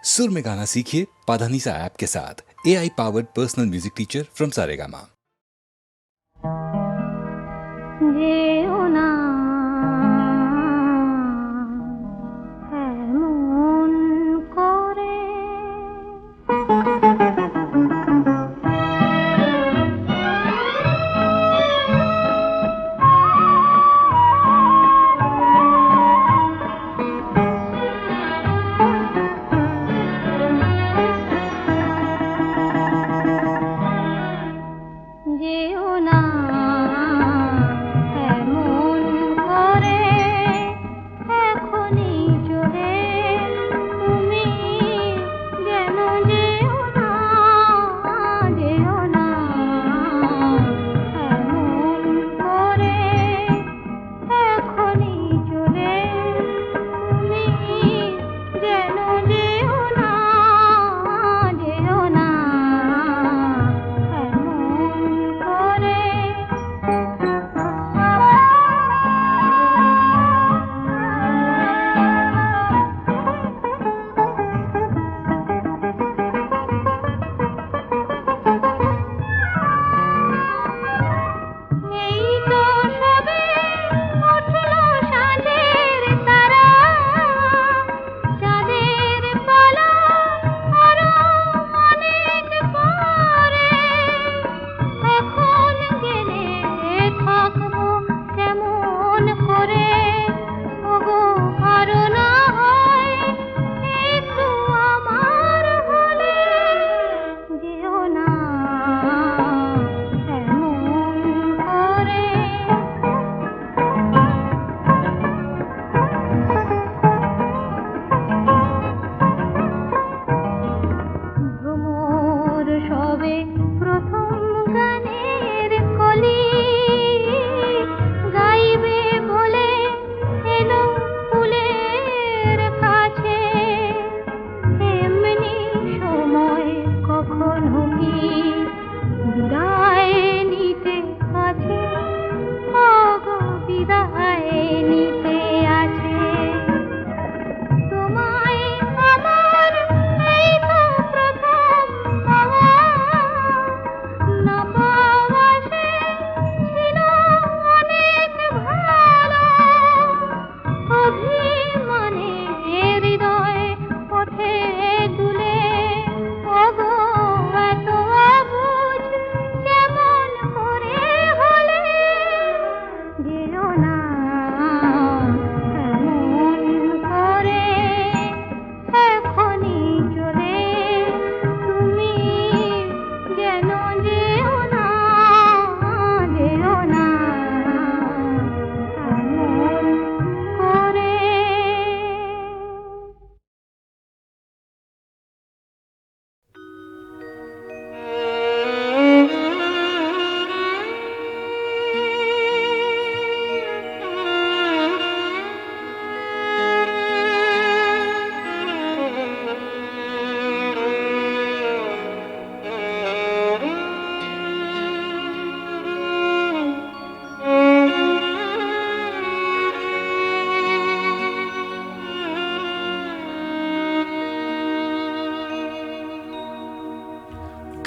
सुर में गाना सीखिए पाधानीसा ऐप के साथ। AI powered personal music teacher from Saregama.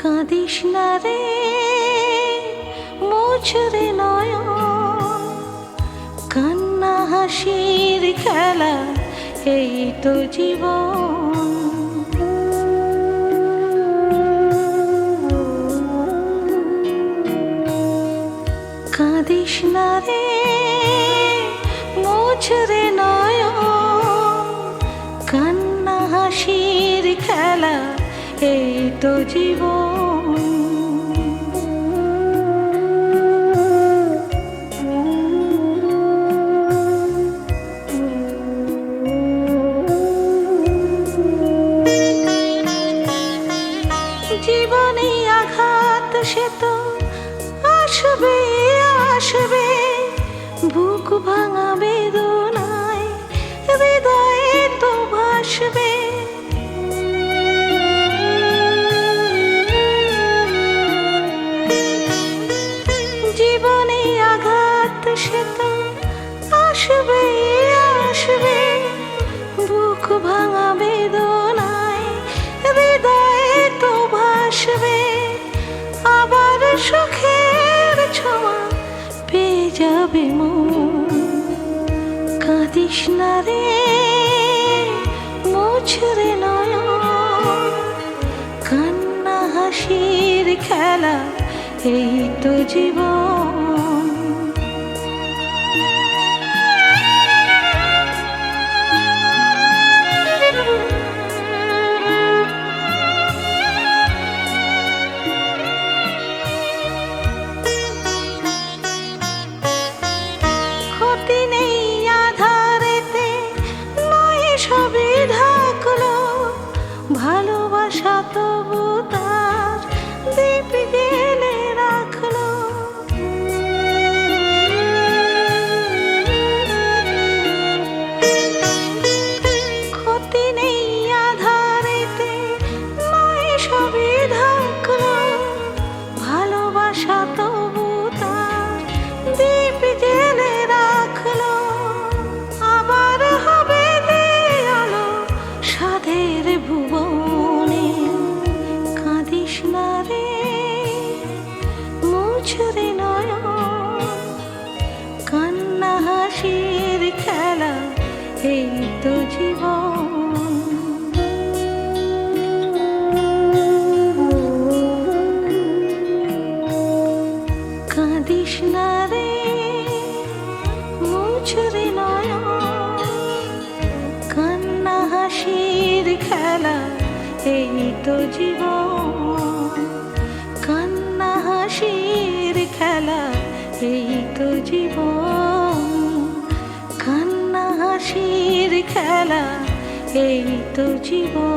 কাঁদিস না রে মোছরে নয়ন, কান্না হাসির খেলা এই তো জীবন। কাঁদিস না রে মোছরে নয়ন, কান্না হাসির খেলা এই তো জীবন। জীবনে আঘাত সে তো আসবে আসবে, বুক ভাঙা বেদনায় হৃদয়ে তো ভাসবে। না রে মুছরে নয়ন, কান্না হাসির খেলা এই তো জীবন। ক্ষতি নেই আধারেতে, নয় সবে ঢাকলো, ভালোবাসা তবু তার দীপ জেলে রাখলো। ক্ষতি নেই আধারেতে, নয় সবে ঢাকলো, ভালোবাসা তবু তার দীপ জেলে রাখলো। আবার হবে যে আলো সাধের ভুবনে, কাঁদিস না রে মুছরে নয়ন, কান্না হাসির খেলা এই তো জীবন। কাঁদিস না রে মুছরে নয়ন, কান্না হাসির খেলা এই তো জীবন। কান্না হাসির খেলা এই তো জীবন। কান্না হাসির খেলা এই তো জীবন।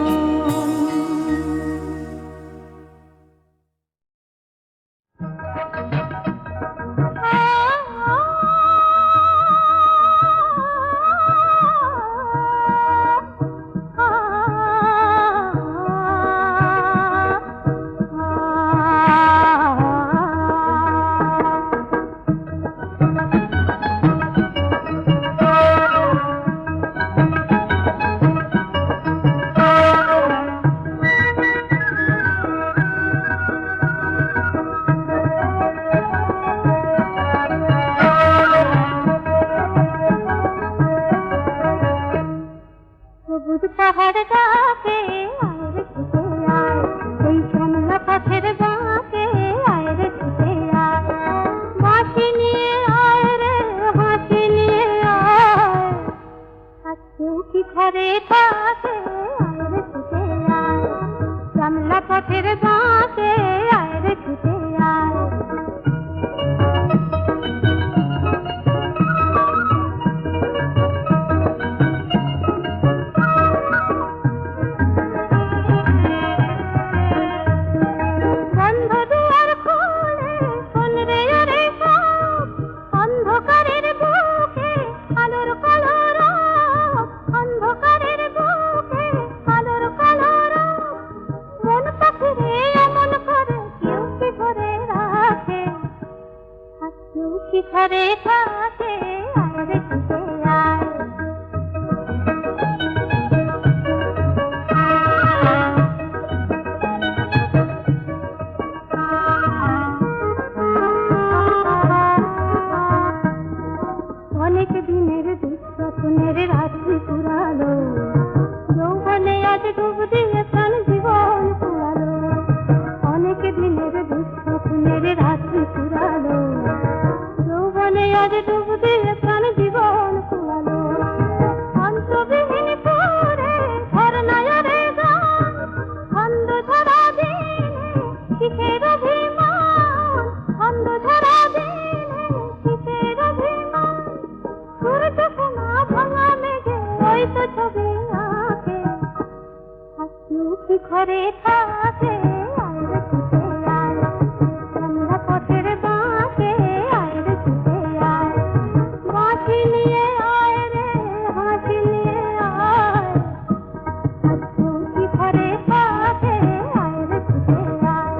সবুজ পাহাড় ডাকে আয় রে ছুটে আয়, এই শ্যামলা পথের বাঁকে আয় রে ছুটে আয়। বাঁশি নিয়ে আয় রে হাসি নিয়ে আয়, আজকেও কি ঘরে থাকে আয় রে ছুটে আয়। শ্যামলা পথের বাঁকে আয় রে ছুটে আয়। বন্ধ দুয়ার খুলে শোন রে ওরে সব, অন্ধকারের বুকে আলোর কালো রব, অন্ধকারের বুকে আলোর কালো রব। মন পাখিরে এমন করে কেউ কি ধরে রাখে, আর কেউ কি ঘরে থাকে আয় রে ছুটে আয়। অনেক দিনের দুঃস্বপ্নের রাত্রি পুরালো, যৌবনে আজ ডুব দিয়ে প্রাণ জীবন পুরালো। অনেক দিনের দুঃস্বপ্নের রাত্রি পুরালো, যৌবনে আজ ডুব দিয়ে প্রাণ জীবন পুরালো। অন্তবিহীন সুরে ঝরনায় রে গান, ছন্দ ঝরা দিনে কিসের অভিমান, ছন্দ ঝরা দিনে কিসের অভিমান। সূর্য সোনা ভাঙা মেঘে ওই তো ছবি আঁকে, আর কেউ কি ঘরে থাকে আয় রে ছুটে আয়। শ্যামলা পথের বাঁকে আয় রে ছুটে আয়। বাঁশি নিয়ে আয় রে হাসি নিয়ে আয়, আর কেউ কি ঘরে থাকে আয় রে ছুটে আয়।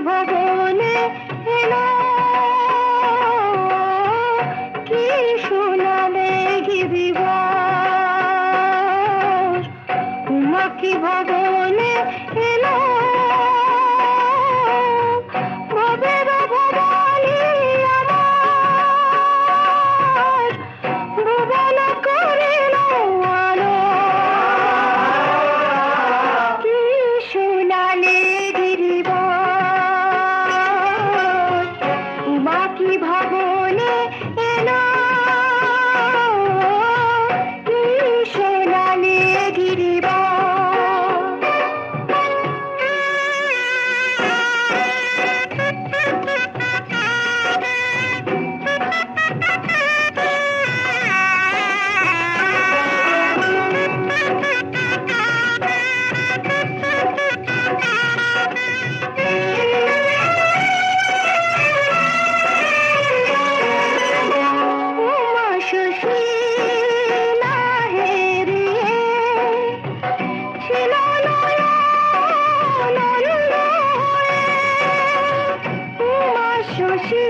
ভবনে এলো কি শোনালে গিরিবাস উমা কি ভবনে এলো ভবের ভবানী আমার ভুবন করিল আলো কি শোনালে গিরিবাস উমা কি ভবনে এলো কি শোনালে উমা শশী লাহেরিয়ে ছিল নয়নানন্দ হয়ে। উমা শশী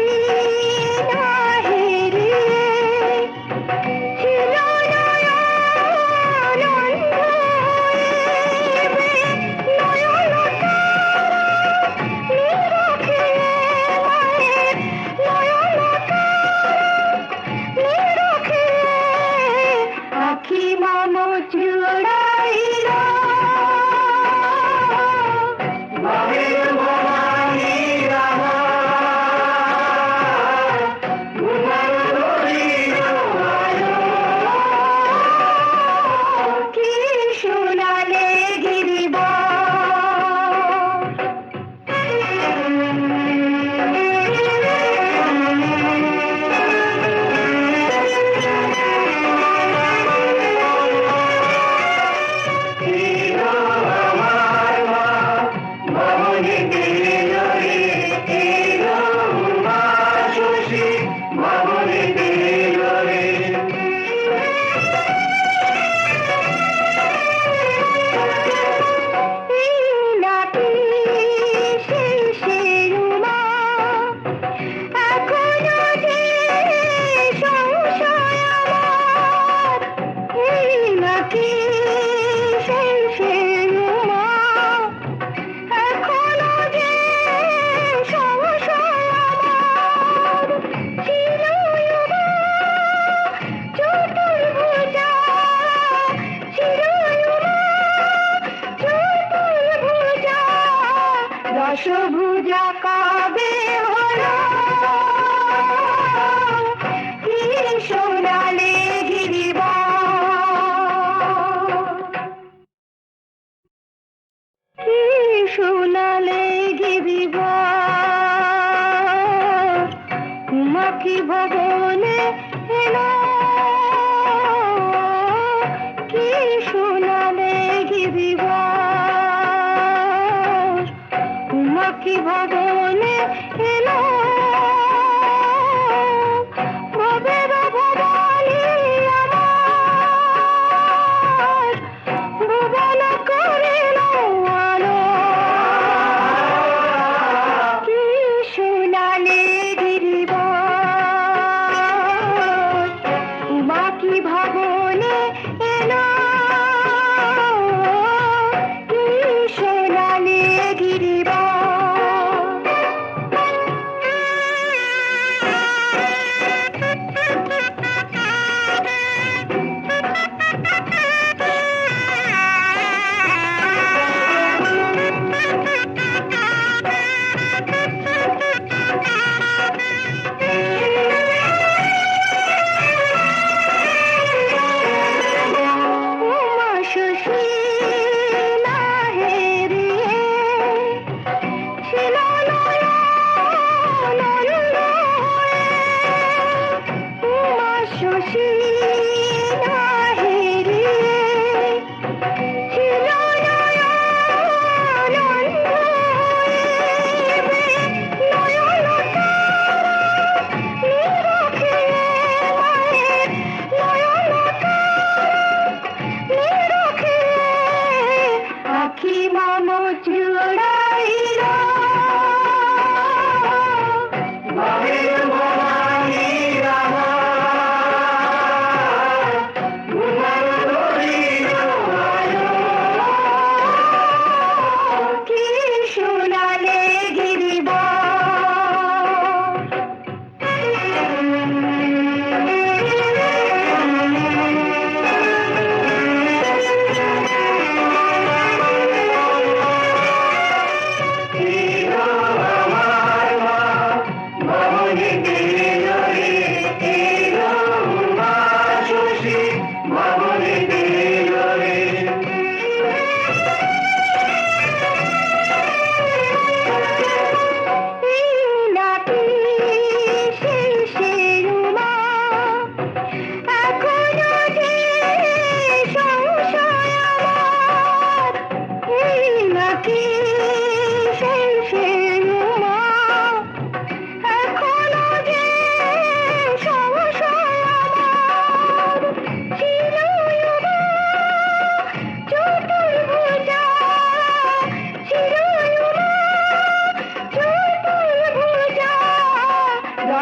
লাহেরিয়ে ছিল নয়নানন্দ হয়ে। নয়ন তারা নিরখিয়ে মায়ের নয়ন নিরখিয়ে আখি মম জুড়াইল ভবের ভবানী আমার ভুবন করিল আলো কি শোনালে নাকি সেই শিরুমা এখনো যে সংশয় আমার এই নাকি সেই শিরুমা এখনো যে সংশয় আমার চিরয়ুবা চতুর্ভুজা চিরয়ুবা চতুর্ভুজা দশভুজা কবে হলো কি শোনালে গিরিবাস কি শোনালে গিরিবাস উমা কি ভবনে এলো কি শোনালে গিরিবাস উমা কি ভবনে এলো ভবের ভবানী আমার ভুবন করিল আলো কি শোনালে গিরিবাস উমা কি ভবনে এলো কি শোনালে উমা শশী লাহেরিয়ে ছিল নয়নানন্দ হয়ে। উমা শশী লাহেরিয়ে ছিল নয়নানন্দ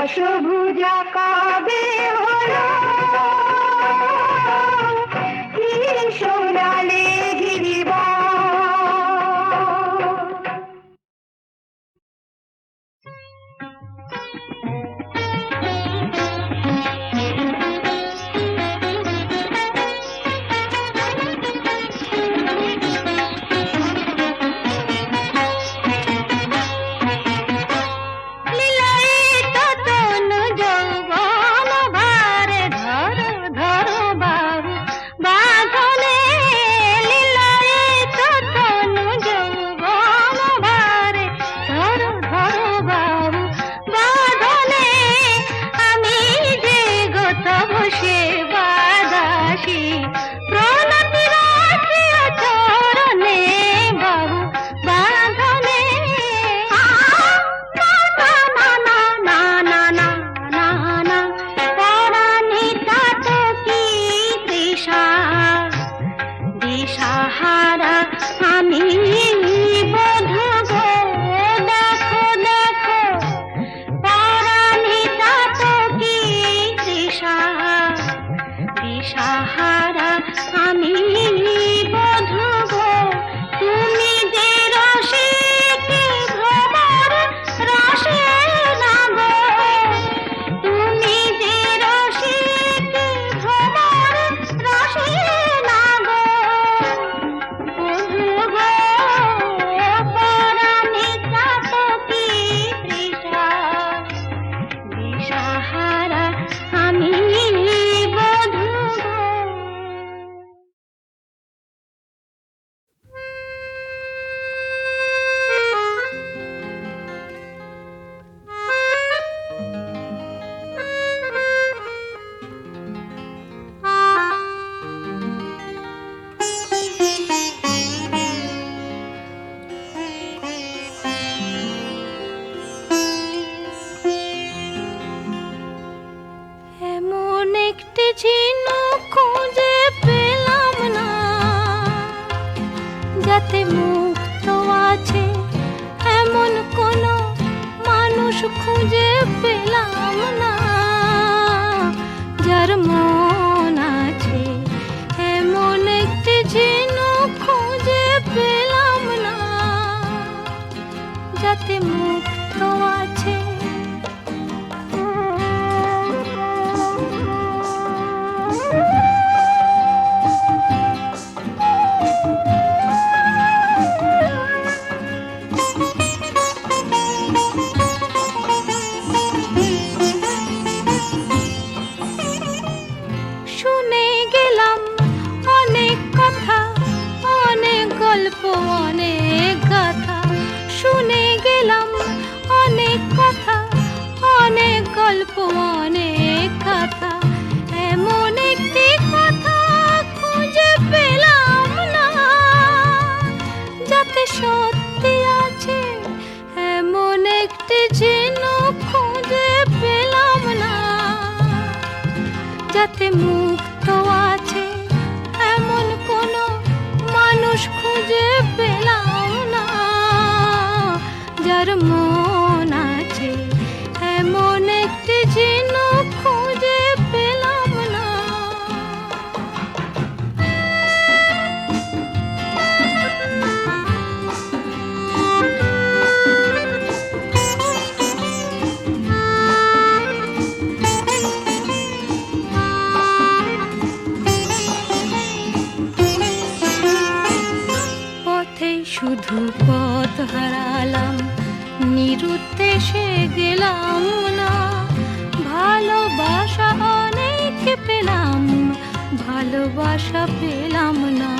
দশভুজা কবে হলো কি সোনালে গিরিবা। যাতে মুক্ত আছে এমন কোনো মানুষ খুঁজে পেলাম না, যার মন আছে এমন একটি ঝিনুক খুঁজে পেলাম না, যাতে মুক্ত আছে। শুনে গেলাম অনেক কথা, অনেক গল্প, অনেক গাথা। শুনে গেলাম অনেক কথা, অনেক গল্প, অনেক গাথা। এমন একটি কথা খুঁজে পেলাম না, যাতে সত্যি আছে এমন একটি ঝিনুক খুঁজে পেলাম না, যাতে মুক্ত আছে এমন কোনো মানুষ খুঁজে পেলাম না, যার মন আছে এমন একটি ঝিনুক খুঁজে পেলাম না। শুধু পথ হারালাম, নিরুদ্দেশে গেলাম না। ভালোবাসা অনেক পেলাম, ভালোবাসা পেলাম না।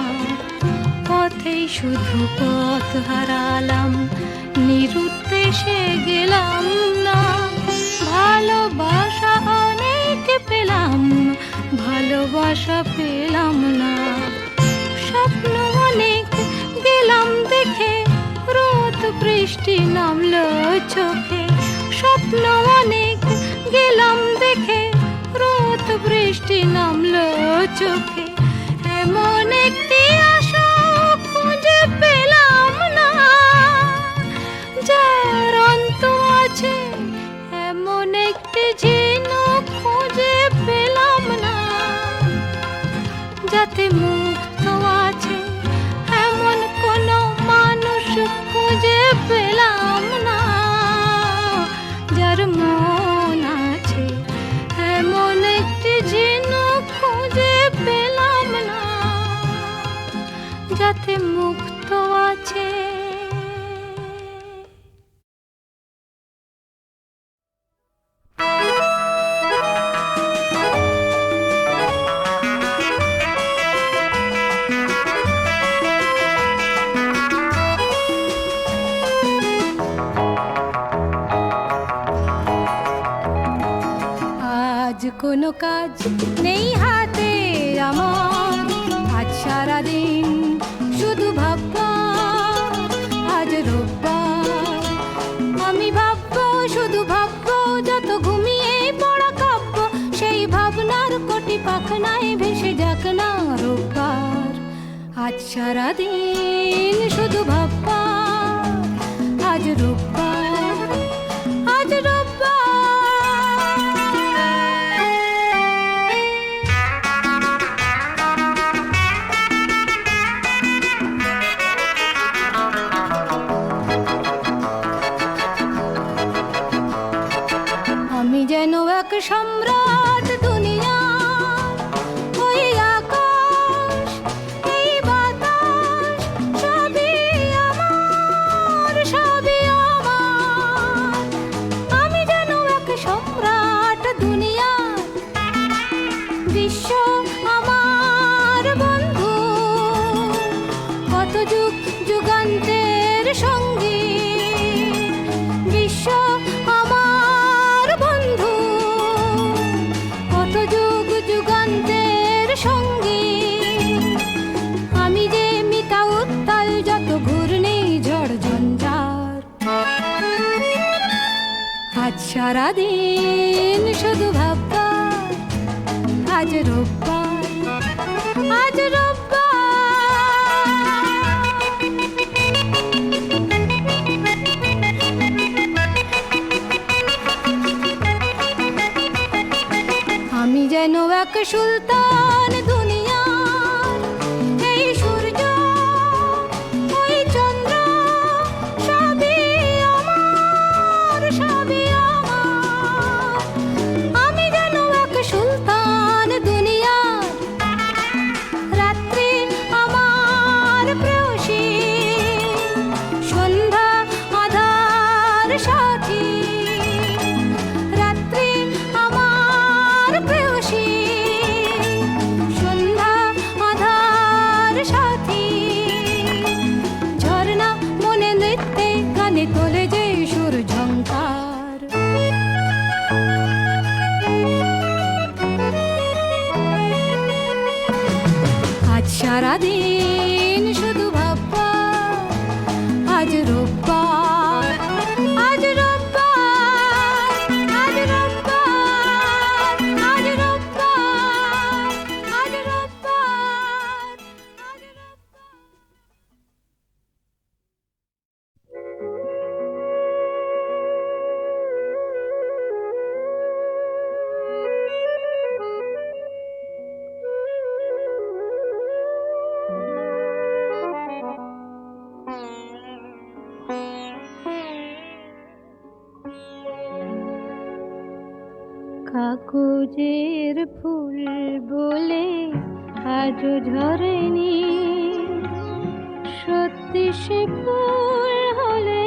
পথেই শুধু পথ হারালাম, নিরুদ্দেশে গেলাম না। ভালোবাসা অনেক পেলাম, ভালোবাসা পেলাম না। স্বপ্ন অনেক গেলাম দেখে, রোদ বৃষ্টি নামলো চোখে। স্বপ্ন অনেক গেলাম দেখে, রোদ বৃষ্টি নামলো চোখে। এমন একটি আশা খুঁজে পেলাম না, যার অন্ত আছে এমন একটি যার মন আছে, এমন একটি যেন খুঁজে পেলাম না, যাতে মুক্ত আছে। আজ কোনো কাজ নেই হাতে আমার, আজ সারাদিন শুধু ভাববা, আজ রোববার আমি ভাববো, শুধু ভাববো, যত ঘুমিয়ে পড়া কাব্য সেই ভাবনার কোটি পাখনায় ভেসে যাক না রোববার। আজ সারাদিন শুধু ভাববা, আজ রোববার, আজ রোববার। আমি যেন এক সম্রাট দুনিয়ার, ওই আকাশ এই বাতাস সবই আমার, সবই আমার। আমি যেন এক সম্রাট দুনিয়ার, বিশ্ব আমার বন্ধু, কত যুগ যুগান্তের সঙ্গী, বিশ্ব আমার বন্ধু, কত যুগ যুগান্তের সঙ্গী। আমি যে মিতা উত্তাল যত ঘূর্ণি ঝড় ঝঞ্ঝার, আজ সারাদিন শুধু ভাববা, আজ রোববার, আজ রোববার। আমি যেন এক সুলতান দুনিয়ার, এই সূর্য ওই চন্দ্র সবই আমার, সবই আমার। আমি যেন এক সুলতান দুনিয়ার, রাত্রি আমার প্রেয়সী, সন্ধ্যা আধার সাথী, রাত্রি আমার প্রেয়সী, সন্ধ্যা আধার সাথী। ঝর্ণা মনে নৃত্যে গানে তোলে যে সুর ঝংকার, আজ সারাদিন শুধু ভাববা, আজ রোববার, আজ রোববার, আজ রোববার, আজ রোববার, আজ রোববার, আজ রোববার। কাগজের ফুল বলে আজও ঝরেনি, সত্যি সে ফুল হলে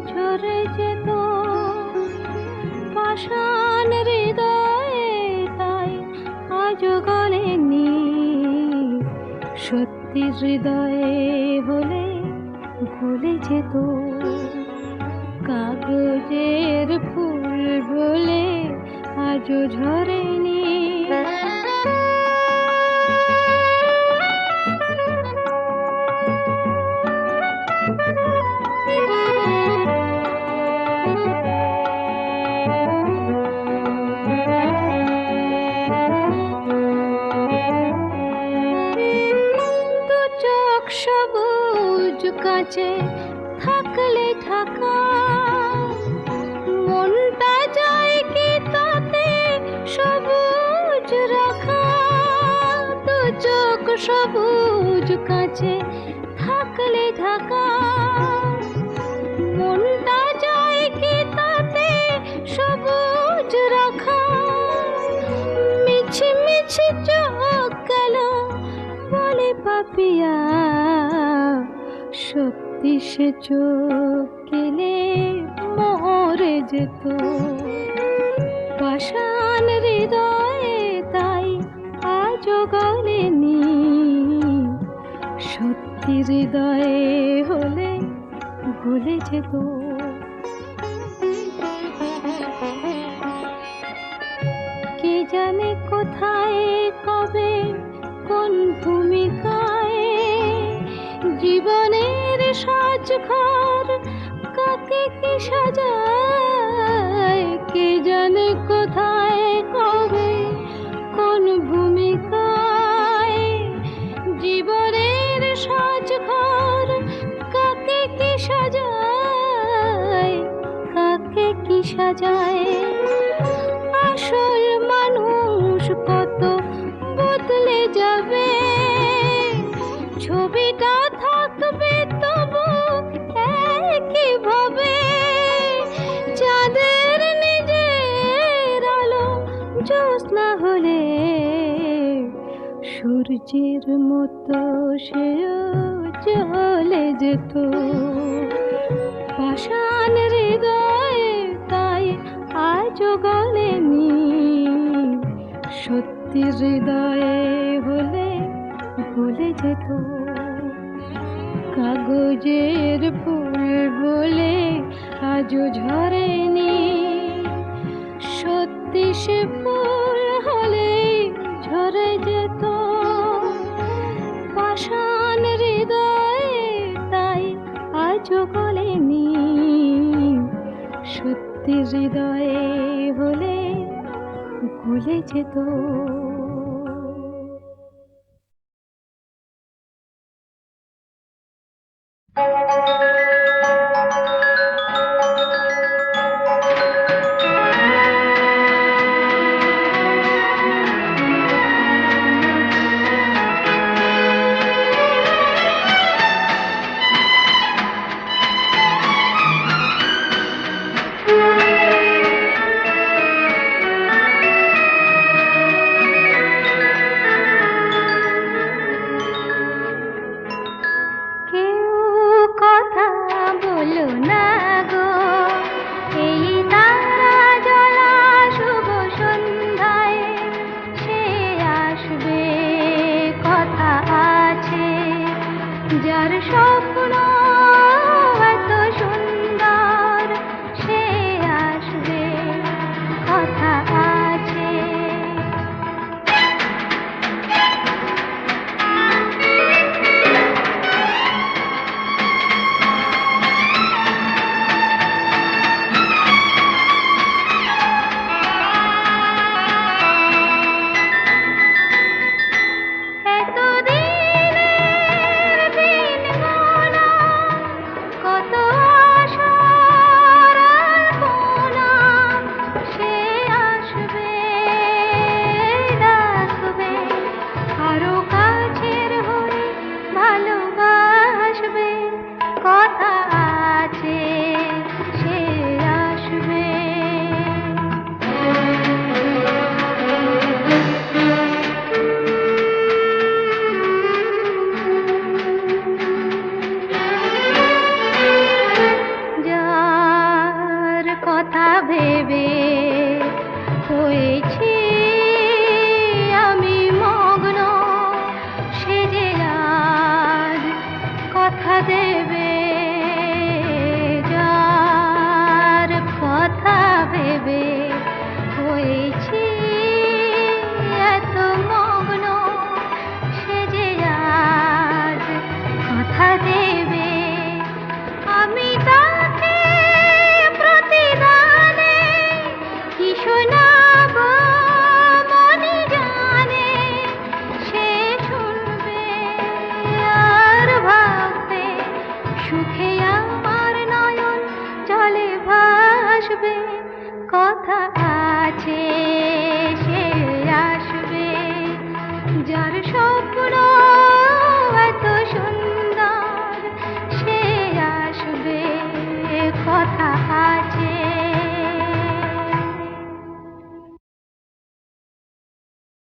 ঝরে যেত পাষাণ হৃদয়ে, তাই আজও গলেনি। সত্যি হৃদয়ে হলে ভুলে যেত, কাগজের ফুল বলে আজও ঝরেনি। দু চোখ সবুজ কাঁচে থাকলে ঢাকা, মনটা যায় কি তাতে সবুজ রাখা। দু চোখ সবুজ কাঁচে থাকলে ঢাকা, মনটা যায় কি তাতে পাপিয়া সত্যি সে চোখ গেলে মরে যেত পাষাণ হৃদয়ে তাই আজও গলেনি সত্যি হৃদয়ে হলে গলে যেত কে জানে কোথায় কবে কোন ভূমিকায় জীবনের সাজঘর কাকে কি সাজায় কে জানে কোথায় কবে কোন ভূমিকায় জীবনের সাজঘর কাকে কি সাজায় কাকে কি সাজায় আসল মানুষ কত বদলে যাবে ছবিটা থাকবে তবু একই ভাবে চাঁদের নিজের আলো জ্যোৎস্না হলে সূর্যের মতো সেও জ্বলে যেত পাষাণ হৃদয়ে তাই আজও গলেনি সত্যি হৃদয়ে হলে ভুলে যেত কাগজের ফুল বলে আজও ঝরেনি সত্যি সে ফুল হলে ঝরে যেত পাষাণ হৃদয়ে তাই আজও গলেনি সত্যি হৃদয়ে হলে ভুলে যেত যার স্বপ্ন এত সুন্দর সে আসবে কথা আছে সুখে আমার নয়ন জলে ভাসবে কথা